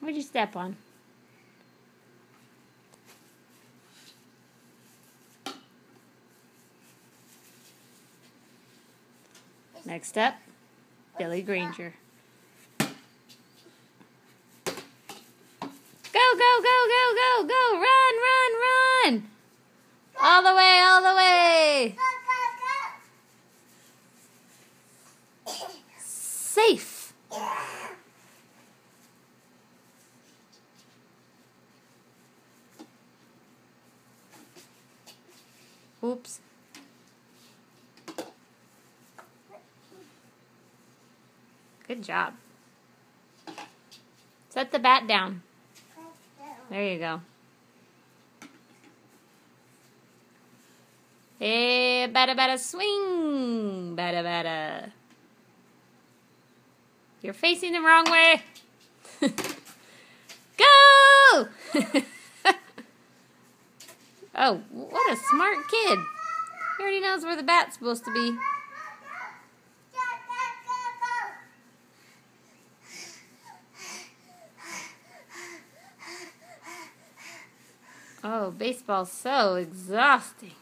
What'd you step on? Next up, Billy Granger. Go, go, go, go, go, go! Run, run, run! All the way, all the way! Safe! Oops. Good job. Set the bat down. There you go. Hey, bada bada swing. Bada bada. You're facing the wrong way. Go! Oh, what a smart kid. He already knows where the bat's supposed to be. Oh, baseball's so exhausting.